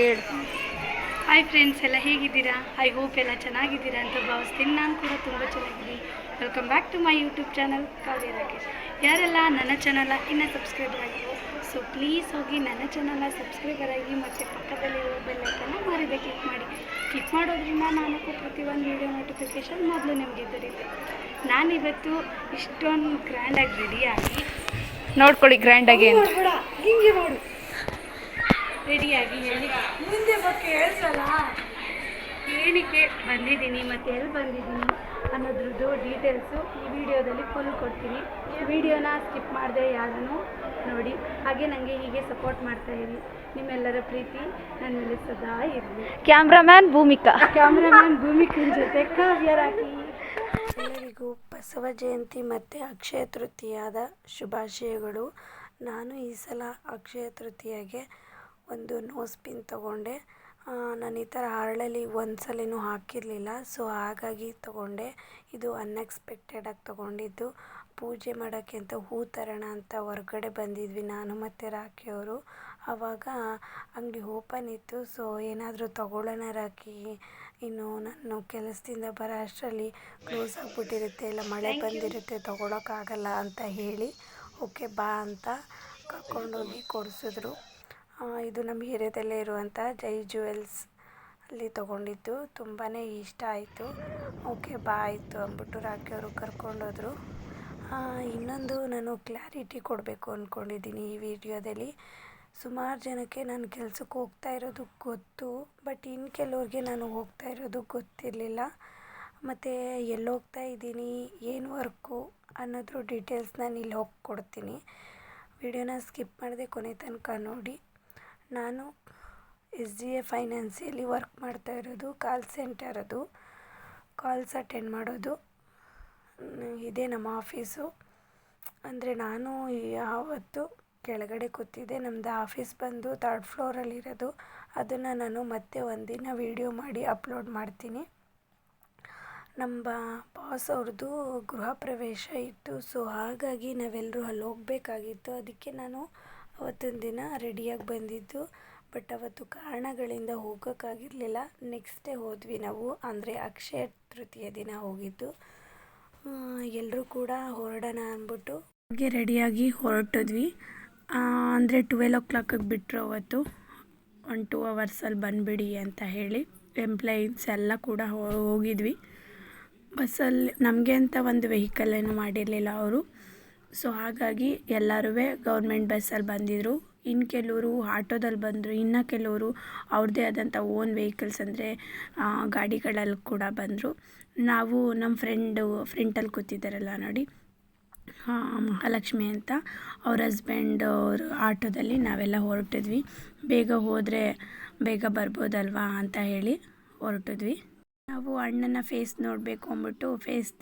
Hi friends, ಎಲ್ಲ ಹೇಗಿದ್ದೀರಾ? I hope ಎಲ್ಲ ಚೆನ್ನಾಗಿದ್ದೀರಾ ಅಂತ ಭಾವಿಸ್ತೀನಿ. ನಾನು ಕೂಡ ತುಂಬ ಚೆನ್ನಾಗಿದ್ದೀನಿ. Welcome back to my YouTube channel Kavya Rakesh. ಯಾರೆಲ್ಲ ನನ್ನ ಚಾನಲ್ನ ಇನ್ನೂ ಸಬ್ಸ್ಕ್ರೈಬರ್ ಆಗಿರೋ, ಸೊ ಪ್ಲೀಸ್ ಹೋಗಿ ನನ್ನ ಚಾನಲ್ನ ಸಬ್ಸ್ಕ್ರೈಬರ್ ಆಗಿ ಮತ್ತು ಪಕ್ಕದಲ್ಲಿರೋ ಬೆಲ್ಲೈಕನ್ನ ಮರಿದೇ ಕ್ಲಿಕ್ ಮಾಡಿ. ಕ್ಲಿಕ್ ಮಾಡೋದ್ರಿಂದ ನಾನು ಪ್ರತಿಯೊಂದು ವೀಡಿಯೋ ನೋಟಿಫಿಕೇಷನ್ ಮೊದಲು ನಿಮಗೆ ದೊರೆಯುತ್ತೆ. ನಾನಿವತ್ತು ಇಷ್ಟೊಂದು ಗ್ರ್ಯಾಂಡಾಗಿ ರೆಡಿಯಾಗಿ ನೋಡ್ಕೊಳ್ಳಿ, ಗ್ರ್ಯಾಂಡಾಗಿ ಹಿಂಗೆ ಮಾಡು, ರೆಡಿಯಾಗಿ ಹೇಳಿ ಮುಂದೆ ಬಗ್ಗೆ ಹೇಳ್ಸಲ್ಲ ಏನಕ್ಕೆ ಬಂದಿದ್ದೀನಿ ಮತ್ತು ಎಲ್ಲಿ ಬಂದಿದ್ದೀನಿ ಅನ್ನೋದ್ರದ್ದು ಡೀಟೇಲ್ಸು ಈ ವಿಡಿಯೋದಲ್ಲಿ ಫುಲ್ ಕೊಡ್ತೀನಿ. ವಿಡಿಯೋನ ಸ್ಕಿಪ್ ಮಾಡದೆ ಯಾರನ್ನು ನೋಡಿ. ಹಾಗೆ ನನಗೆ ಹೀಗೆ ಸಪೋರ್ಟ್ ಮಾಡ್ತಾಯಿರಿ. ನಿಮ್ಮೆಲ್ಲರ ಪ್ರೀತಿ ನನ್ನ ಮೇಲೆ ಸದಾ ಇರಲಿ. ಕ್ಯಾಮ್ರಾಮ್ಯಾನ್ ಭೂಮಿಕನ ಜೊತೆ ಕಾವ್ಯ ರಾಕಿ. ಎಲ್ಲರಿಗೂ ಬಸವ ಜಯಂತಿ ಮತ್ತು ಅಕ್ಷಯ ತೃತೀಯದ ಶುಭಾಶಯಗಳು. ನಾನು ಈ ಸಲ ಅಕ್ಷಯ ತೃತೀಯಗೆ ಒಂದು ನೋಸ್ ಪಿನ್ ತೊಗೊಂಡೆ. ನಾನು ಈ ಥರ ಹರಳಲ್ಲಿ ಒಂದು ಸಲನೂ ಹಾಕಿರಲಿಲ್ಲ, ಸೊ ಹಾಗಾಗಿ ತೊಗೊಂಡೆ. ಇದು ಅನ್ಎಕ್ಸ್ಪೆಕ್ಟೆಡಾಗಿ ತೊಗೊಂಡಿದ್ದು. ಪೂಜೆ ಮಾಡೋಕ್ಕೆ ಅಂತ ಹೂ ತರೋಣ ಅಂತ ಹೊರಗಡೆ ಬಂದಿದ್ವಿ ನಾನು ಮತ್ತು ರಾಕಿಯವರು. ಆವಾಗ ಅಂಗಡಿ ಓಪನ್ ಇತ್ತು. ಸೊ ಏನಾದರೂ ತೊಗೊಳ್ಳೋಣ ರಾಕಿ, ಇನ್ನು ನಾನು ಕೆಲಸದಿಂದ ಬರೋ ಅಷ್ಟರಲ್ಲಿ ಕ್ಲೋಸ್ ಆಗಿಬಿಟ್ಟಿರುತ್ತೆ, ಇಲ್ಲ ಮಳೆ ಬಂದಿರುತ್ತೆ, ತೊಗೊಳಕ್ಕಾಗಲ್ಲ ಅಂತ ಹೇಳಿ ಓಕೆ ಬಾ ಅಂತ ಕರ್ಕೊಂಡೋಗಿ ಕೊಡಿಸಿದ್ರು. ಇದು ನಮ್ಮ ಏರಿಯಾದಲ್ಲೇ ಇರುವಂಥ ಜೈ ಜುವೆಲ್ಸ್ ಅಲ್ಲಿ ತೊಗೊಂಡಿದ್ದು. ತುಂಬಾ ಇಷ್ಟ ಆಯಿತು. ಓಕೆ ಬಾ ಆಯಿತು ಅಂದ್ಬಿಟ್ಟು ರಾಕಿಯವರು ಕರ್ಕೊಂಡೋದ್ರು. ಇನ್ನೊಂದು ನಾನು ಕ್ಲಾರಿಟಿ ಕೊಡಬೇಕು ಅಂದ್ಕೊಂಡಿದ್ದೀನಿ ಈ ವಿಡಿಯೋದಲ್ಲಿ. ಸುಮಾರು ಜನಕ್ಕೆ ನಾನು ಕೆಲ್ಸಕ್ಕೆ ಹೋಗ್ತಾ ಇರೋದು ಗೊತ್ತು, ಬಟ್ ಇನ್ನು ಕೆಲವ್ರಿಗೆ ನಾನು ಹೋಗ್ತಾ ಇರೋದು ಗೊತ್ತಿರಲಿಲ್ಲ. ಮತ್ತು ಎಲ್ಲಿ ಹೋಗ್ತಾ ಇದ್ದೀನಿ, ಏನು ವರ್ಕು ಅನ್ನೋದ್ರ ಡೀಟೇಲ್ಸ್ ನಾನು ಇಲ್ಲಿ ಹೋಗಿ ಕೊಡ್ತೀನಿ. ವಿಡಿಯೋನ ಸ್ಕಿಪ್ ಮಾಡದೆ ಕೊನೆ ತನಕ ನೋಡಿ. ನಾನು SGA ಫೈನಾನ್ಸಿಯಲ್ಲಿ ವರ್ಕ್ ಮಾಡ್ತಾ ಇರೋದು. ಕಾಲ್ ಸೆಂಟರ್, ಅದು ಕಾಲ್ಸ್ ಅಟೆಂಡ್ ಮಾಡೋದು. ಇದೇ ನಮ್ಮ ಆಫೀಸು. ಅಂದರೆ ನಾನು ಯಾವತ್ತು ಕೆಳಗಡೆ ಕೂತಿದ್ದೆ. ನಮ್ಮದು ಆಫೀಸ್ ಬಂದು 3rd ಫ್ಲೋರಲ್ಲಿರೋದು. ಅದನ್ನು ನಾನು ಮತ್ತೆ ಒಂದಿನ ವೀಡಿಯೋ ಮಾಡಿ ಅಪ್ಲೋಡ್ ಮಾಡ್ತೀನಿ. ನಮ್ಮ ಬಾಸ್ ಅವ್ರದ್ದು ಗೃಹ ಪ್ರವೇಶ ಇತ್ತು, ಸೊ ಹಾಗಾಗಿ ನಾವೆಲ್ಲರೂ ಅಲ್ಲಿ ಹೋಗಬೇಕಾಗಿತ್ತು. ಅದಕ್ಕೆ ನಾನು ಅವತ್ತೊಂದು ದಿನ ರೆಡಿಯಾಗಿ ಬಂದಿದ್ದು. ಬಟ್ ಅವತ್ತು ಕಾರಣಗಳಿಂದ ಹೋಗೋಕ್ಕಾಗಿರಲಿಲ್ಲ. ನೆಕ್ಸ್ಟ್ ಡೇ ಹೋದ್ವಿ ನಾವು, ಅಂದರೆ ಅಕ್ಷಯ ತೃತೀಯ ದಿನ ಹೋಗಿದ್ದು. ಎಲ್ಲರೂ ಕೂಡ ಹೊರಡೋಣ ಅಂದ್ಬಿಟ್ಟು ಹಾಗೆ ರೆಡಿಯಾಗಿ ಹೊರಟಿದ್ವಿ. ಅಂದರೆ 12 o'clock ಬಿಟ್ಟರು ಅವತ್ತು. 1-2 ಅವರ್ಸಲ್ಲಿ ಬಂದುಬಿಡಿ ಅಂತ ಹೇಳಿ ಎಂಪ್ಲಾಯೀಸ್ ಎಲ್ಲ ಕೂಡ ಹೋಗಿದ್ವಿ. ಬಸ್ಸಲ್ಲಿ ನಮಗೆ ಅಂತ ಒಂದು ವೆಹಿಕಲ್ ಏನು ಮಾಡಿರಲಿಲ್ಲ ಅವರು. ಸೊ ಹಾಗಾಗಿ ಎಲ್ಲರೂ ಗೌರ್ಮೆಂಟ್ ಬಸ್ಸಲ್ಲಿ ಬಂದಿದ್ದರು. ಇನ್ನು ಕೆಲವರು ಆಟೋದಲ್ಲಿ ಬಂದರು, ಇನ್ನು ಕೆಲವರು ಅವ್ರದ್ದೇ ಆದಂಥ ಓನ್ ವೆಹಿಕಲ್ಸ್ ಅಂದರೆ ಗಾಡಿಗಳಲ್ಲಿ ಕೂಡ ಬಂದರು. ನಾವು ನಮ್ಮ ಫ್ರೆಂಟಲ್ಲಿ ಕೂತಿದ್ದಾರಲ್ಲ ನೋಡಿ, ಮಹಾಲಕ್ಷ್ಮಿ ಅಂತ, ಅವ್ರ ಹಸ್ಬೆಂಡ್ ಅವರು ಆಟೋದಲ್ಲಿ ನಾವೆಲ್ಲ ಹೊರಟಿದ್ವಿ. ಬೇಗ ಹೋದರೆ ಬೇಗ ಬರ್ಬೋದಲ್ವಾ ಅಂತ ಹೇಳಿ ಹೊರಟಿದ್ವಿ. ನಾವು ಅಣ್ಣನ ಫೇಸ್ ನೋಡಬೇಕು ಅಂದ್ಬಿಟ್ಟು ಫೇಸ್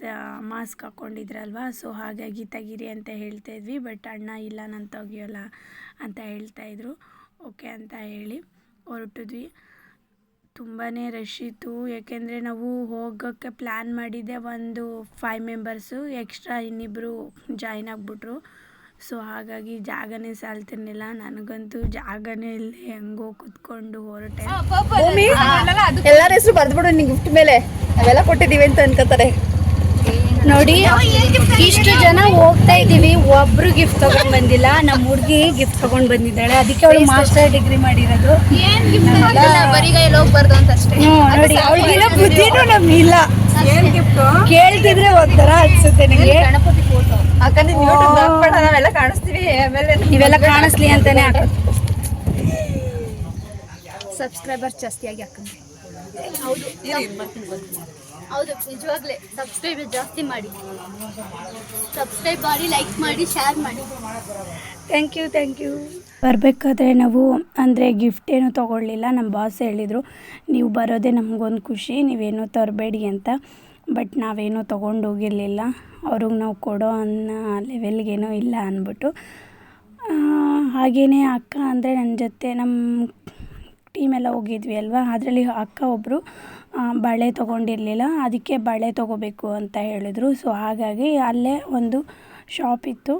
ಮಾಸ್ಕ್ ಹಾಕ್ಕೊಂಡಿದ್ರಲ್ವ, ಸೊ ಹಾಗಾಗಿ ತೆಗೀರಿ ಅಂತ ಹೇಳ್ತಾಯಿದ್ವಿ. ಬಟ್ ಅಣ್ಣ ಇಲ್ಲ ನಾನು ತೆಗಿಯೋಲ್ಲ ಅಂತ ಹೇಳ್ತಾಯಿದ್ರು. ಓಕೆ ಅಂತ ಹೇಳಿ ಹೊರಟಿದ್ವಿ. ತುಂಬಾ ರಶ್ ಇತ್ತು, ಏಕೆಂದರೆ ನಾವು ಹೋಗೋಕ್ಕೆ ಪ್ಲ್ಯಾನ್ ಮಾಡಿದ್ದೆ ಒಂದು 5 ಮೆಂಬರ್ಸು, ಎಕ್ಸ್ಟ್ರಾ ಇನ್ನಿಬ್ಬರು ಜಾಯ್ನ್ ಆಗಿಬಿಟ್ರು. ಸೊ ಹಾಗಾಗಿ ಜಾಗನೇ ಸಾಲ್ತಿರ್ಲಿಲ್ಲ. ನನಗಂತೂ ಜಾಗನೇ ಇಲ್ಲಿ ಹೆಂಗೋ ಕುತ್ಕೊಂಡು ಹೊರಟೆ. ಎಲ್ಲರ ಹೆಸರು ಬರ್ದ್ಬಿಡು ನಿನ್ ಗಿಫ್ಟ್ ಮೇಲೆ, ನಾವೆಲ್ಲ ಕೊಟ್ಟಿದ್ದೀವಿ ಅಂತ ಅನ್ಕೋತಾರೆ ನೋಡಿ. ಇಷ್ಟು ಜನ ಹೋಗ್ತಾ ಇದ್ದೀವಿ, ಒಬ್ರು ಗಿಫ್ಟ್ ತಗೊಂಡ್ ಬಂದಿಲ್ಲ. ನಮ್ಮ ಹುಡುಗಿ ಗಿಫ್ಟ್ ತಗೊಂಡ್ ಬಂದಿದ್ದಾಳೆ, ಅದಕ್ಕೆ ಅವಳು ಮಾಸ್ಟರ್ ಡಿಗ್ರಿ ಮಾಡಿರೋದು. ಹೋಗ್ಬಾರ್ದು ಅಂತ ಅಷ್ಟೇ ನೋಡಿ, ಅವಳಿಗಿನ ಬುದ್ಧಿನೂ ನಮ್ಗಿಲ್ಲ. ಕೇಳ್ತಿದ್ರೆ ಒಂಥರ ಅನ್ಸುತ್ತೆ ನನಗೆ. ಗಣಪತಿ ಫೋಟೋ ಯಾಕಂದ್ರೆ ನಾವೆಲ್ಲ ಕಾಣಿಸ್ತೀವಿ, ಆಮೇಲೆ ನೀವೆಲ್ಲ ಕಾಣಿಸ್ಲಿ ಅಂತಾನೆ ಹಾಕೋದು. ಸಬ್ಸ್ಕ್ರೈಬರ್ ಜಾಸ್ತಿಯಾಗಿ ಹಾಕಂದ್ರೆ ಹೌದು, ನಿಜವಾಗ್ಲೇ ಸಬ್ಸ್ಕ್ರೈಬ್ ಜಾಸ್ತಿ ಮಾಡಿ, ಸಬ್ಸ್ಕ್ರೈಬ್ ಮಾಡಿ, ಲೈಕ್ ಮಾಡಿ, ಶೇರ್ ಮಾಡಿ. Thank you. ಬರಬೇಕಾದ್ರೆ ನಾವು ಅಂದರೆ ಗಿಫ್ಟ್ ಏನೂ ತೊಗೊಳ್ಳಿಲ್ಲ. ನಮ್ಮ ಬಾಸ್ ಹೇಳಿದರು, ನೀವು ಬರೋದೇ ನಮಗೊಂದು ಖುಷಿ, ನೀವೇನೂ ತರಬೇಡಿ ಅಂತ. ಬಟ್ ನಾವೇನೂ ತೊಗೊಂಡೋಗಿರಲಿಲ್ಲ. ಅವ್ರಿಗೆ ನಾವು ಕೊಡೋ ಅನ್ನೋ ಲೆವೆಲ್ಗೇನೋ ಇಲ್ಲ ಅಂದ್ಬಿಟ್ಟು. ಹಾಗೆಯೇ ಅಕ್ಕ ಅಂದರೆ ನನ್ನ ಜೊತೆ ನಮ್ಮ ಟೀಮೆಲ್ಲ ಹೋಗಿದ್ವಿ ಅಲ್ವಾ, ಅದರಲ್ಲಿ ಅಕ್ಕ ಒಬ್ಬರು ಬಳೆ ತೊಗೊಂಡಿರಲಿಲ್ಲ. ಅದಕ್ಕೆ ಬಳೆ ತೊಗೋಬೇಕು ಅಂತ ಹೇಳಿದ್ರು. ಸೊ ಹಾಗಾಗಿ ಅಲ್ಲೇ ಒಂದು ಶಾಪ್ ಇತ್ತು,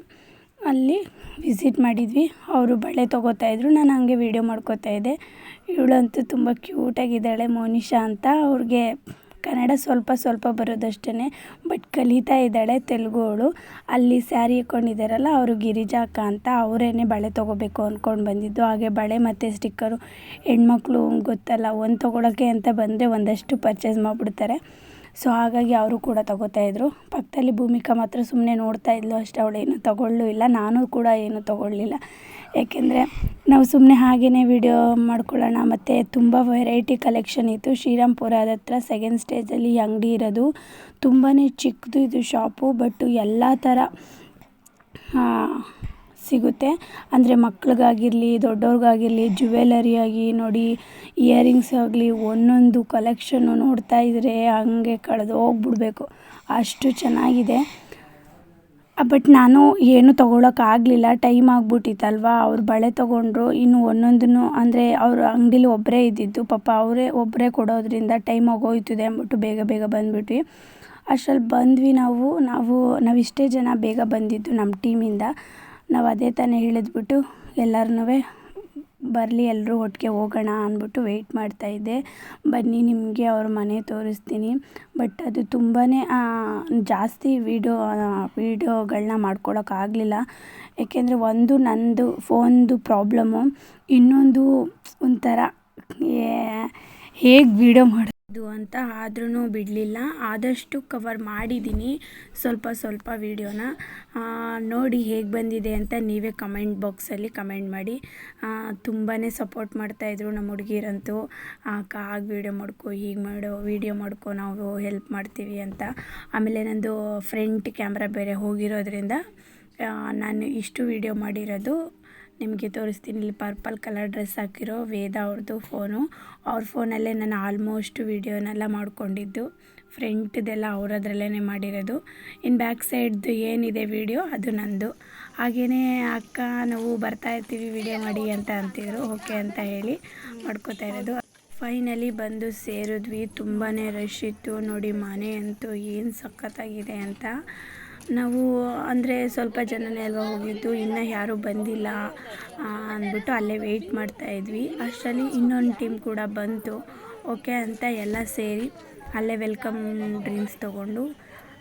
ಅಲ್ಲಿ ವಿಸಿಟ್ ಮಾಡಿದ್ವಿ. ಅವರು ಬಳೆ ತೊಗೋತಾಯಿದ್ರು, ನಾನು ಹಂಗೆ ವೀಡಿಯೋ ಮಾಡ್ಕೋತಾಯಿದ್ದೆ. ಇವಳಂತೂ ತುಂಬ ಕ್ಯೂಟಾಗಿದ್ದಾಳೆ, ಮೋನಿಶಾ ಅಂತ. ಅವ್ರಿಗೆ ಕನ್ನಡ ಸ್ವಲ್ಪ ಸ್ವಲ್ಪ ಬರೋದಷ್ಟೇ, ಬಟ್ ಕಲಿತಾ ಇದ್ದಾಳೆ ತೆಲುಗು ಅವಳು. ಅಲ್ಲಿ ಸ್ಯಾರಿ ಹಾಕ್ಕೊಂಡಿದ್ದಾರಲ್ಲ ಅವರು ಗಿರಿಜಾ ಅಕ್ಕ ಅಂತ, ಅವರೇನೆ ಬಳೆ ತೊಗೋಬೇಕು ಅಂದ್ಕೊಂಡು ಬಂದಿದ್ದು. ಹಾಗೆ ಬಳೆ ಮತ್ತು ಸ್ಟಿಕ್ಕರು ಹೆಣ್ಮಕ್ಳು ಗೊತ್ತಲ್ಲ, ಒಂದು ತೊಗೊಳಕ್ಕೆ ಅಂತ ಬಂದರೆ ಒಂದಷ್ಟು ಪರ್ಚೇಸ್ ಮಾಡಿಬಿಡ್ತಾರೆ. ಸೊ ಹಾಗಾಗಿ ಅವರು ಕೂಡ ತೊಗೋತಾಯಿದ್ರು. ಪಕ್ಕದಲ್ಲಿ ಭೂಮಿಕಾ ಮಾತ್ರ ಸುಮ್ಮನೆ ನೋಡ್ತಾ ಇದ್ಲು ಅಷ್ಟೇ, ಅವಳೇನು ತೊಗೊಳ್ಳೂ ಇಲ್ಲ. ನಾನು ಕೂಡ ಏನು ತೊಗೊಳ್ಳಿಲ್ಲ, ಏಕೆಂದರೆ ನಾವು ಸುಮ್ಮನೆ ಹಾಗೆಯೇ ವಿಡಿಯೋ ಮಾಡ್ಕೊಳ್ಳೋಣ. ಮತ್ತು ತುಂಬ ವೆರೈಟಿ ಕಲೆಕ್ಷನ್ ಇತ್ತು. ಶ್ರೀರಾಮ್ಪುರದ ಹತ್ರ ಸೆಕೆಂಡ್ ಸ್ಟೇಜಲ್ಲಿ ಈ ಅಂಗಡಿ ಇರೋದು. ತುಂಬಾ ಚಿಕ್ಕದು ಇದು ಶಾಪು, ಬಟ್ ಎಲ್ಲ ಥರ ಸಿಗುತ್ತೆ. ಅಂದರೆ ಮಕ್ಳಿಗಾಗಿರಲಿ ದೊಡ್ಡವ್ರಿಗಾಗಿರಲಿ, ಜ್ಯುವೆಲರಿ ಆಗಿ ನೋಡಿ, ಇಯರಿಂಗ್ಸ್ ಆಗಲಿ, ಒಂದೊಂದು ಕಲೆಕ್ಷನ್ನು ನೋಡ್ತಾ ಇದ್ದರೆ ಹಂಗೆ ಕಳೆದು ಹೋಗ್ಬಿಡ್ಬೇಕು, ಅಷ್ಟು ಚೆನ್ನಾಗಿದೆ. ಬಟ್ ನಾನು ಏನು ತೊಗೊಳಕ್ಕಾಗಲಿಲ್ಲ, ಟೈಮ್ ಆಗಿಬಿಟ್ಟಿತ್ತಲ್ವ. ಅವ್ರು ಬಳೆ ತೊಗೊಂಡ್ರು, ಇನ್ನು ಒಂದೊಂದನ್ನು ಅಂದರೆ ಅವ್ರ ಅಂಗಡೀಲಿ ಒಬ್ಬರೇ ಇದ್ದಿದ್ದು, ಪಾಪ ಅವರೇ ಒಬ್ಬರೇ ಕೊಡೋದ್ರಿಂದ ಟೈಮ್ ಆಗೋಯ್ತದೆ ಅಂದ್ಬಿಟ್ಟು ಬೇಗ ಬೇಗ ಬಂದುಬಿಟ್ವಿ. ಅಷ್ಟರಲ್ಲಿ ಬಂದ್ವಿ ನಾವು ಇಷ್ಟೇ ಜನ ಬೇಗ ಬಂದಿದ್ದು ನಮ್ಮ ಟೀಮಿಂದ. ನಾವು ಅದೇ ತಾನೇ ಹೇಳಿದ್ಬಿಟ್ಟು ಎಲ್ಲರನ್ನೂ ಬರಲಿ ಎಲ್ಲರೂ ಒಟ್ಟಿಗೆ ಹೋಗೋಣ ಅಂದ್ಬಿಟ್ಟು ವೆಯ್ಟ್ ಮಾಡ್ತಾಯಿದ್ದೆ. ಬನ್ನಿ ನಿಮಗೆ ಅವ್ರ ಮನೆ ತೋರಿಸ್ತೀನಿ. ಬಟ್ ಅದು ತುಂಬಾ ಜಾಸ್ತಿ ವೀಡಿಯೋಗಳನ್ನ ಮಾಡ್ಕೊಳಕ್ಕಾಗಲಿಲ್ಲ, ಏಕೆಂದರೆ ಒಂದು ನಂದು ಫೋನ್ದು ಪ್ರಾಬ್ಲಮ್ಮು, ಇನ್ನೊಂದು ಒಂಥರ ಹೇಗೆ ವೀಡಿಯೋ ಮಾಡೋದು ಅಂತ ಆದ್ರೂ ಬಿಡಲಿಲ್ಲ. ಆದಷ್ಟು ಕವರ್ ಮಾಡಿದ್ದೀನಿ ಸ್ವಲ್ಪ ವೀಡಿಯೋನ. ನೋಡಿ ಹೇಗೆ ಬಂದಿದೆ ಅಂತ ನೀವೇ ಕಮೆಂಟ್ ಬಾಕ್ಸಲ್ಲಿ ಕಮೆಂಟ್ ಮಾಡಿ. ತುಂಬಾ ಸಪೋರ್ಟ್ ಮಾಡ್ತಾಯಿದ್ರು ನಮ್ಮ ಹುಡುಗಿರಂತೂ. ಅಕ್ಕ ಹಾಗೆ ವೀಡಿಯೋ ಮಾಡ್ಕೊ, ಹೀಗೆ ವೀಡಿಯೋ ಮಾಡ್ಕೊ, ನಾವು ಹೆಲ್ಪ್ ಮಾಡ್ತೀವಿ ಅಂತ. ಆಮೇಲೆ ನಂದು ಫ್ರಂಟ್ ಕ್ಯಾಮ್ರಾ ಬೇರೆ ಹೋಗಿರೋದ್ರಿಂದ ನಾನು ಇಷ್ಟು ವೀಡಿಯೋ ಮಾಡಿರೋದು ನಿಮಗೆ ತೋರಿಸ್ತೀನಿ. ಇಲ್ಲಿ ಪರ್ಪಲ್ ಕಲರ್ ಡ್ರೆಸ್ ಹಾಕಿರೋ ವೇದ ಅವ್ರದ್ದು ಫೋನು, ಅವ್ರ ಫೋನಲ್ಲೇ ನಾನು ಆಲ್ಮೋಸ್ಟ್ ವೀಡಿಯೋನೆಲ್ಲ ಮಾಡ್ಕೊಂಡಿದ್ದು. ಫ್ರಂಟ್ದೆಲ್ಲ ಅವರದ್ರಲ್ಲೇ ಮಾಡಿರೋದು. ಇನ್ನು ಬ್ಯಾಕ್ ಸೈಡ್ದು ಏನಿದೆ ವೀಡಿಯೋ ಅದು ನಂದು. ಹಾಗೆಯೇ ಅಕ್ಕ ನಾವು ಬರ್ತಾಯಿರ್ತೀವಿ ವೀಡಿಯೋ ಮಾಡಿ ಅಂತ ಅಂತಿದ್ರು. ಓಕೆ ಅಂತ ಹೇಳಿ ಮಾಡ್ಕೋತಾ ಇರೋದು. ಫೈನಲಿ ಬಂದು ಸೇರಿದ್ವಿ. ತುಂಬಾ ರಶ್ ಇತ್ತು ನೋಡಿ. ಮನೆ ಅಂತೂ ಏನು ಸಖತ್ತಾಗಿದೆ ಅಂತ. ನಾವು ಅಂದರೆ ಸ್ವಲ್ಪ ಜನನೇ ಅಲ್ವಾ ಹೋಗಿದ್ದು, ಇನ್ನೂ ಯಾರೂ ಬಂದಿಲ್ಲ ಅಂದ್ಬಿಟ್ಟು ಅಲ್ಲೇ ವೆಯ್ಟ್ ಮಾಡ್ತಾಯಿದ್ವಿ. ಅಷ್ಟರಲ್ಲಿ ಇನ್ನೊಂದು ಟೀಮ್ ಕೂಡ ಬಂತು. ಓಕೆ ಅಂತ ಎಲ್ಲ ಸೇರಿ ಅಲ್ಲೇ ವೆಲ್ಕಮ್ ಡ್ರಿಂಕ್ಸ್ ತೊಗೊಂಡು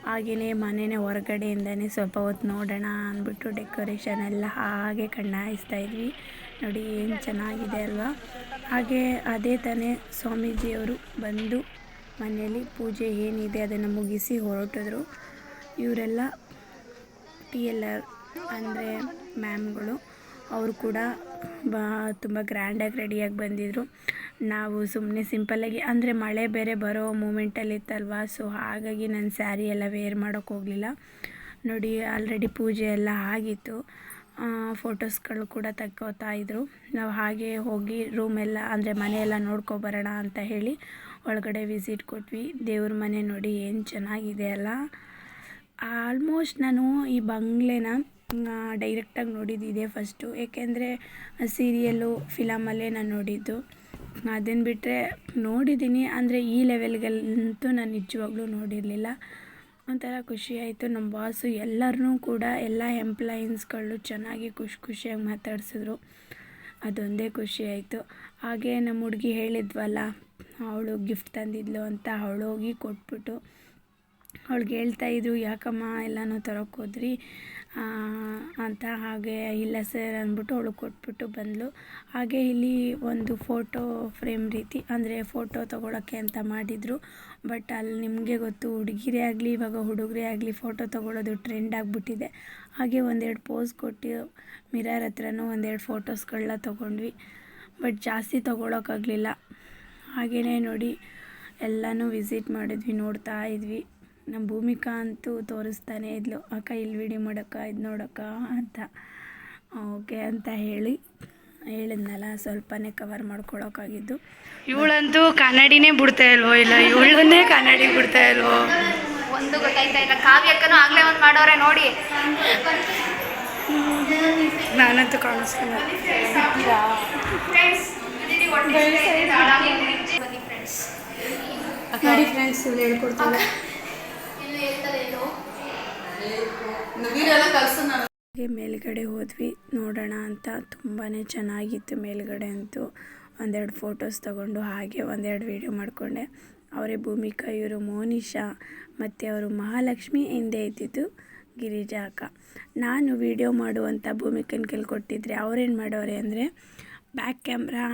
ಹಾಗೆಯೇ ಮನೆಯೇ ಹೊರಗಡೆಯಿಂದನೇ ಸ್ವಲ್ಪ ಹೊತ್ತು ನೋಡೋಣ ಅಂದ್ಬಿಟ್ಟು ಡೆಕೋರೇಷನ್ ಎಲ್ಲ ಹಾಗೆ ಕಣ್ಣಾಯಿಸ್ತಾಯಿದ್ವಿ. ನೋಡಿ ಏನು ಚೆನ್ನಾಗಿದೆ ಅಲ್ವಾ. ಹಾಗೆ ಅದೇ ತಾನೇ ಸ್ವಾಮೀಜಿಯವರು ಬಂದು ಮನೆಯಲ್ಲಿ ಪೂಜೆ ಏನಿದೆ ಅದನ್ನು ಮುಗಿಸಿ ಹೊರಟಿದ್ರು. ಇವರೆಲ್ಲ TLR ಅಂದರೆ ಮ್ಯಾಮ್ಗಳು, ಅವರು ಕೂಡ ತುಂಬ ಗ್ರ್ಯಾಂಡಾಗಿ ರೆಡಿಯಾಗಿ ಬಂದಿದ್ದರು. ನಾವು ಸುಮ್ಮನೆ ಸಿಂಪಲ್ಲಾಗಿ, ಅಂದರೆ ಮಳೆ ಬೇರೆ ಬರೋ ಮೂಮೆಂಟಲ್ಲಿ ಇತ್ತಲ್ವ, ಸೊ ಹಾಗಾಗಿ ನಾನು ಸ್ಯಾರಿ ಎಲ್ಲ ವೇರ್ ಮಾಡೋಕ್ಕೆ ಹೋಗಲಿಲ್ಲ. ನೋಡಿ ಆಲ್ರೆಡಿ ಪೂಜೆ ಎಲ್ಲ ಆಗಿತ್ತು. ಫೋಟೋಸ್ಗಳು ಕೂಡ ತಗೋತಾಯಿದ್ರು. ನಾವು ಹಾಗೆ ಹೋಗಿ ರೂಮೆಲ್ಲ ಅಂದರೆ ಮನೆಯೆಲ್ಲ ನೋಡ್ಕೊಬರೋಣ ಅಂತ ಹೇಳಿ ಒಳಗಡೆ ವಿಸಿಟ್ ಕೊಟ್ವಿ. ದೇವ್ರ ಮನೆ ನೋಡಿ ಏನು ಚೆನ್ನಾಗಿದೆ ಅಲ್ಲ. ಆಲ್ಮೋಸ್ಟ್ ನಾನು ಈ ಬಂಗ್ಲೆನ ಡೈರೆಕ್ಟಾಗಿ ನೋಡಿದ್ದಿದೆ ಫಸ್ಟು, ಏಕೆಂದರೆ ಸೀರಿಯಲ್ಲು ಫಿಲಮಲ್ಲೇ ನಾನು ನೋಡಿದ್ದು. ಅದನ್ನು ಬಿಟ್ಟರೆ ನೋಡಿದ್ದೀನಿ, ಅಂದರೆ ಈ ಲೆವೆಲ್ಗಂತೂ ನಾನು ನಿಜವಾಗ್ಲೂ ನೋಡಿರಲಿಲ್ಲ. ಒಂಥರ ಖುಷಿಯಾಯಿತು. ನಮ್ಮ ಬಾಸು ಎಲ್ಲರನ್ನೂ ಕೂಡ ಎಲ್ಲ ಎಂಪ್ಲಾಯೀಸ್ಗಳು ಚೆನ್ನಾಗಿ ಖುಷಿಯಾಗಿ ಮಾತಾಡಿಸಿದ್ರು. ಅದೊಂದೇ ಖುಷಿಯಾಯಿತು. ಹಾಗೆ ನಮ್ಮ ಹುಡುಗಿ ಹೇಳಿದ್ವಲ್ಲ, ಅವಳು ಗಿಫ್ಟ್ ತಂದಿದ್ಲು ಅಂತ, ಅವಳು ಹೋಗಿ ಕೊಟ್ಬಿಟ್ಟು ಅವಳಿಗೆ ಹೇಳ್ತಾಯಿದ್ರು, ಯಾಕಮ್ಮ ಎಲ್ಲನೂ ತರೋಕ್ಕೆ ಹೋದ್ರಿ ಅಂತ. ಹಾಗೆ ಇಲ್ಲ ಸರ್ ಅಂದ್ಬಿಟ್ಟು ಅವಳು ಕೊಟ್ಬಿಟ್ಟು ಬಂದಳು. ಹಾಗೆ ಇಲ್ಲಿ ಒಂದು ಫೋಟೋ ಫ್ರೇಮ್ ರೀತಿ, ಅಂದರೆ ಫೋಟೋ ತೊಗೊಳಕ್ಕೆ ಅಂತ ಮಾಡಿದರು. ಬಟ್ ಅಲ್ಲಿ ನಿಮಗೆ ಗೊತ್ತು, ಹುಡುಗಿರೇ ಆಗಲಿ ಇವಾಗ ಹುಡುಗರೇ ಆಗಲಿ ಫೋಟೋ ತೊಗೊಳೋದು ಟ್ರೆಂಡ್ ಆಗಿಬಿಟ್ಟಿದೆ. ಹಾಗೆ ಒಂದೆರಡು ಪೋಸ್ ಕೊಟ್ಟು ಮಿರರ್ ಹತ್ರನೂ ಒಂದೆರಡು ಫೋಟೋಸ್ಗಳನ್ನ ತೊಗೊಂಡ್ವಿ. ಬಟ್ ಜಾಸ್ತಿ ತೊಗೊಳಕ್ಕಾಗಲಿಲ್ಲ. ಹಾಗೆಯೇ ನೋಡಿ ಎಲ್ಲನೂ ವಿಸಿಟ್ ಮಾಡಿದ್ವಿ, ನೋಡ್ತಾ ಇದ್ವಿ. ನಮ್ಮ ಭೂಮಿಕಾ ಅಂತೂ ತೋರಿಸ್ತಾನೆ ಇದ್ಲು, ಅಕ್ಕ ಇಲ್ಲಿ ವೀಡಿಯೋ ಮಾಡೋಕ್ಕ, ಇದು ನೋಡೋಕ್ಕ ಅಂತ. ಓಕೆ ಅಂತ ಹೇಳಿದ್ನಲ್ಲ, ಸ್ವಲ್ಪನೇ ಕವರ್ ಮಾಡ್ಕೊಳಕ್ಕಾಗಿದ್ದು. ಇವಳಂತೂ ಕನ್ನಡಿನೇ ಬಿಡ್ತಾ ಇಲ್ವೋ, ಇಲ್ಲ ಇವಳನ್ನೇ ಕನ್ನಡಿ ಬಿಡ್ತಾ ಇಲ್ವೋ ಒಂದು ಗೊತ್ತಾಯ್ತಾ ಇಲ್ಲ. ಕಾವ್ಯಕ್ಕನೂ ಆಗಲೇ ಒಂದು ಮಾಡೋರೆ ನೋಡಿ. ನಾನಂತೂ ಕಾಣಿಸ್ತಿಲ್ಲ. ನೋಡಿ ಫ್ರೆಂಡ್ಸ್, ಇಲ್ಲಿ ಹೇಳ್ಕೊಡ್ತಾರೆ. ಹಾಗೆ ಮೇಲ್ಗಡೆ ಹೋದ್ವಿ ನೋಡೋಣ ಅಂತ. ತುಂಬಾ ಚೆನ್ನಾಗಿತ್ತು ಮೇಲ್ಗಡೆ ಅಂತೂ. ಒಂದೆರಡು ಫೋಟೋಸ್ ತೊಗೊಂಡು ಹಾಗೆ ಒಂದೆರಡು ವೀಡಿಯೋ ಮಾಡಿಕೊಂಡೆ. ಅವರೇ ಭೂಮಿಕಾ, ಇವರು ಮೋನಿಶಾ ಮತ್ತು ಅವರು ಮಹಾಲಕ್ಷ್ಮಿ, ಹಿಂದೆ ಇದ್ದಿದ್ದು ಗಿರಿಜಾ ಅಕ್ಕ. ನಾನು ವೀಡಿಯೋ ಮಾಡುವಂಥ ಭೂಮಿಕನ ಕೇಳ್ಕೊಟ್ಟಿದ್ರೆ ಅವ್ರೇನು ಮಾಡೋರೆ ಅಂದರೆ ಬ್ಯಾಕ್ ಕ್ಯಾಮ್ರಾ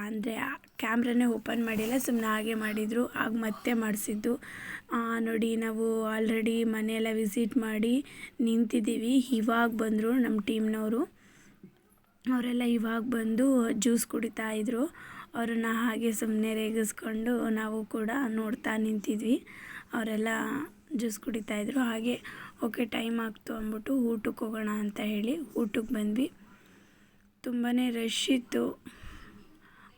ಅಂದರೆ ಕ್ಯಾಮ್ರಾನೇ ಓಪನ್ ಮಾಡಿಲ್ಲ, ಸುಮ್ಮನೆ ಹಾಗೆ ಮಾಡಿದರು. ಆಗ ಮತ್ತೆ ಮಾಡಿಸಿದ್ದು. ನೋಡಿ, ನಾವು ಆಲ್ರೆಡಿ ಮನೆಯೆಲ್ಲ ವಿಸಿಟ್ ಮಾಡಿ ನಿಂತಿದ್ದೀವಿ. ಇವಾಗ ಬಂದರು ನಮ್ಮ ಟೀಮ್ನವರು. ಅವರೆಲ್ಲ ಇವಾಗ ಬಂದು ಜ್ಯೂಸ್ ಕುಡಿತಾಯಿದ್ರು. ಅವ್ರನ್ನ ಹಾಗೆ ಸುಮ್ಮನೆ ರೇಗಿಸ್ಕೊಂಡು ನಾವು ಕೂಡ ನೋಡ್ತಾ ನಿಂತಿದ್ವಿ. ಅವರೆಲ್ಲ ಜ್ಯೂಸ್ ಕುಡಿತಾಯಿದ್ರು. ಹಾಗೆ ಓಕೆ ಟೈಮ್ ಆಗ್ತು ಅಂದ್ಬಿಟ್ಟು ಊಟಕ್ಕೆ ಹೋಗೋಣ ಅಂತ ಹೇಳಿ ಊಟಕ್ಕೆ ಬಂದ್ವಿ. ತುಂಬಾ ರಶ್ ಇತ್ತು.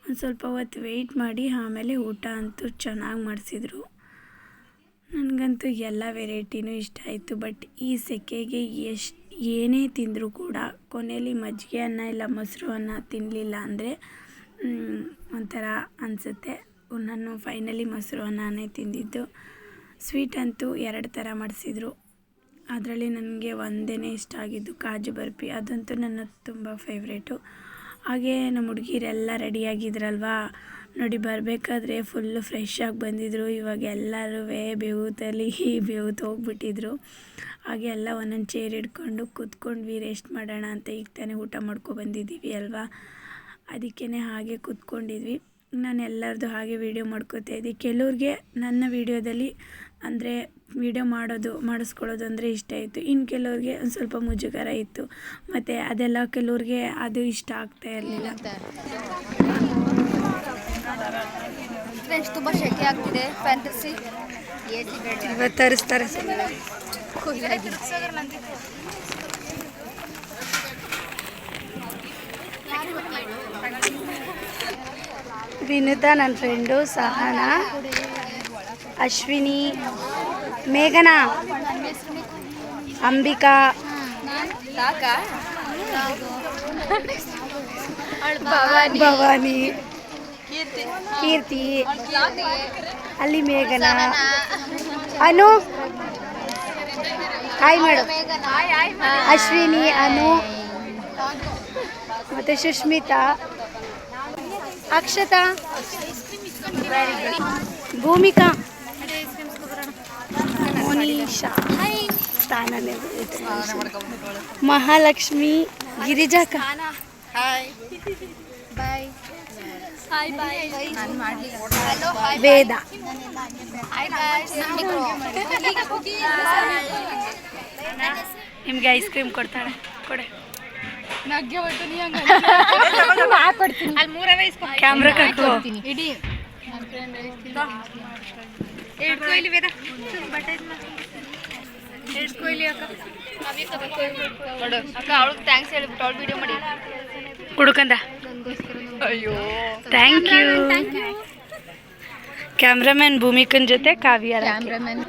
ಒಂದು ಸ್ವಲ್ಪ ಹೊತ್ತು ವೆಯ್ಟ್ ಮಾಡಿ ಆಮೇಲೆ ಊಟ ಅಂತೂ ಚೆನ್ನಾಗಿ ಮಾಡಿಸಿದ್ರು. ನನಗಂತೂ ಎಲ್ಲ ವೆರೈಟಿನೂ ಇಷ್ಟ ಆಯಿತು. ಬಟ್ ಈ ಸೆಕೆಗೆ ಏನೇ ತಿಂದರೂ ಕೂಡ ಕೊನೆಯಲ್ಲಿ ಮಜ್ಜಿಗೆ ಅನ್ನ ಇಲ್ಲ ಮೊಸರು ಅನ್ನ ತಿನ್ನಲಿಲ್ಲ ಅಂದರೆ ಒಂಥರ ಅನಿಸುತ್ತೆ. ನಾನು ಫೈನಲಿ ಮೊಸರು ಅನ್ನನೇ ತಿಂದಿದ್ದು. ಸ್ವೀಟ್ ಅಂತೂ 2 ಥರ ಮಾಡಿಸಿದ್ರು. ಅದರಲ್ಲಿ ನನಗೆ ಒಂದೇ ಇಷ್ಟ ಆಗಿದ್ದು ಕಾಜು ಬರ್ಫಿ. ಅದಂತೂ ನನ್ನ ತುಂಬ ಫೇವ್ರೇಟು. ಹಾಗೆ ನಮ್ಮ ಹುಡುಗಿರೆಲ್ಲ ರೆಡಿಯಾಗಿದ್ರಲ್ವ, ನೋಡಿ ಬರಬೇಕಾದ್ರೆ ಫುಲ್ಲು ಫ್ರೆಶ್ ಆಗಿ ಬಂದಿದ್ದರು. ಇವಾಗ ಎಲ್ಲರೂ ಬೇವುತು ಹೋಗ್ಬಿಟ್ಟಿದ್ರು. ಹಾಗೆ ಎಲ್ಲ ಒಂದೊಂದು ಚೇರ್ ಹಿಡ್ಕೊಂಡು ಕೂತ್ಕೊಂಡ್ವಿ, ರೆಸ್ಟ್ ಮಾಡೋಣ ಅಂತ. ಈಗ ತಾನೇ ಊಟ ಬಂದಿದ್ದೀವಿ ಅಲ್ವಾ, ಅದಕ್ಕೇ ಹಾಗೆ ಕೂತ್ಕೊಂಡಿದ್ವಿ. ನಾನು ಎಲ್ಲರದ್ದು ಹಾಗೆ ವೀಡಿಯೋ ಮಾಡ್ಕೋತಾ ಇದ್ದೆ. ಕೆಲವ್ರಿಗೆ ನನ್ನ ವೀಡಿಯೋದಲ್ಲಿ ಅಂದರೆ ವೀಡಿಯೋ ಮಾಡಿಸ್ಕೊಳ್ಳೋದು ಅಂದರೆ ಇಷ್ಟ ಇತ್ತು. ಇನ್ನು ಕೆಲವ್ರಿಗೆ ಒಂದು ಸ್ವಲ್ಪ ಮುಜುಗರ ಇತ್ತು. ಮತ್ತು ಅದೆಲ್ಲ ಕೆಲವ್ರಿಗೆ ಅದು ಇಷ್ಟ ಆಗ್ತಾ ಇರಲಿಲ್ಲ. ಫ್ರೆಂಡ್ಸ್, ತುಂಬ ಶೆಕೆ ಆಗ್ತಿದೆ. ಫ್ಯಾಂಟಸಿ ಇವತ್ತು ತರಿಸ್ತಾರೆ. ವಿನುತಾ, ನನ್ನ ಫ್ರೆಂಡು ಸಹನಾ, ಅಶ್ವಿನಿ, ಮೇಘನಾ, ಅಂಬಿಕಾ, ಭವಾನಿ, ಕೀರ್ತಿ, ಅಲ್ಲಿ ಮೇಘನಾ, ಅನು, ಹಾಯ್ ಮಾಡು, ಅಶ್ವಿನಿ, ಅನು ಮತ್ತು ಸುಷ್ಮಿತಾ, ಅಕ್ಷತಾ, ಭೂಮಿಕಾ, ಮೋನಿಶಾ, ಸ್ಥಾನನೇ ಮಹಾಲಕ್ಷ್ಮಿ, ಗಿರಿಜಾಕ, ವೇದ. ನಿಮಗೆ ಐಸ್ ಕ್ರೀಮ್ ಕೊಡ್ತಾಳೆ, ಕೊಡೆ. ಕ್ಯಾಮ್ರಾ ಕಟ್ಕೊತೀನಿ. ಇಡೀ ಥ್ಯಾಂಕ್ಸ್ ಹೇಳ್ಬಿಟ್ಟು ಅವಳು ವಿಡಿಯೋ ಮಾಡಿ ಕುಡ್ಕಂದ. ಅಯ್ಯೋ, ಥ್ಯಾಂಕ್ ಯು. ಕ್ಯಾಮ್ರಾಮನ್ ಭೂಮಿಕನ್ ಜೊತೆ ಕಾವ್ಯ. ಕ್ಯಾಮ್ರಾಮನ್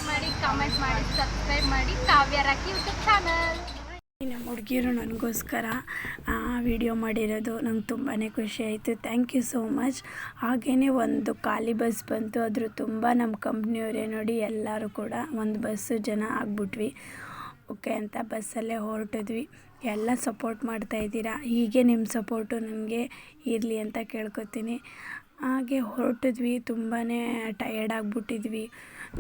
ಮಾಡಿ, ಕಾಮೆಂಟ್ ಮಾಡಿ, ಸಬ್ಸ್ಕ್ರೈಬ್ ಮಾಡಿ ಕಾವ್ಯ ರಾಕಿ ಯೂಟ್ಯೂಬ್ ಚಾನಲ್. ನಮ್ಮ ಹುಡುಗಿಯರು ನನಗೋಸ್ಕರ ವಿಡಿಯೋ ಮಾಡಿರೋದು ನಂಗೆ ತುಂಬಾ ಖುಷಿ ಆಯಿತು. Thank you so much. ಹಾಗೆಯೇ ಒಂದು ಖಾಲಿ ಬಸ್ ಬಂತು. ಅದ್ರ ತುಂಬ ನಮ್ಮ ಕಂಪ್ನಿಯವರೇ ನೋಡಿ ಎಲ್ಲರೂ ಕೂಡ ಒಂದು ಬಸ್ಸು ಜನ ಆಗ್ಬಿಟ್ವಿ. ಓಕೆ ಅಂತ ಬಸ್ಸಲ್ಲೇ ಹೊರಟಿದ್ವಿ. ಎಲ್ಲ ಸಪೋರ್ಟ್ ಮಾಡ್ತಾಯಿದ್ದೀರಾ, ಹೀಗೆ ನಿಮ್ಮ ಸಪೋರ್ಟು ನನಗೆ ಇರಲಿ ಅಂತ ಕೇಳ್ಕೊತೀನಿ. ಹಾಗೆ ಹೊರಟಿದ್ವಿ. ತುಂಬಾ ಟಯರ್ಡ್ ಆಗಿಬಿಟ್ಟಿದ್ವಿ.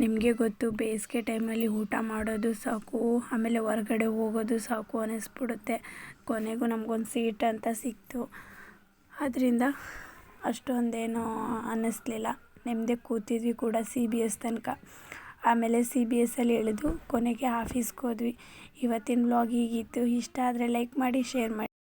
ನಿಮಗೆ ಗೊತ್ತು, ಬೇಸಿಗೆ ಟೈಮಲ್ಲಿ ಊಟ ಮಾಡೋದು ಸಾಕು, ಆಮೇಲೆ ಹೊರಗಡೆ ಹೋಗೋದು ಸಾಕು ಅನ್ನಿಸ್ಬಿಡುತ್ತೆ. ಕೊನೆಗೂ ನಮಗೊಂದು ಸೀಟ್ ಅಂತ ಸಿಕ್ತು. ಅದರಿಂದ ಅಷ್ಟೊಂದೇನೂ ಅನ್ನಿಸ್ಲಿಲ್ಲ. ನೆಮ್ಮದಿ ಕೂತಿದ್ವಿ ಕೂಡ CBS ತನಕ. ಆಮೇಲೆ CBSಲ್ಲಿ ಇಳಿದು ಕೊನೆಗೆ ಆಫೀಸ್ಗೆ ಹೋದ್ವಿ. ಇವತ್ತಿನ ವ್ಲಾಗ್ ಹೀಗಿತ್ತು. ಇಷ್ಟ ಆದರೆ ಲೈಕ್ ಮಾಡಿ, ಶೇರ್ ಮಾಡಿ.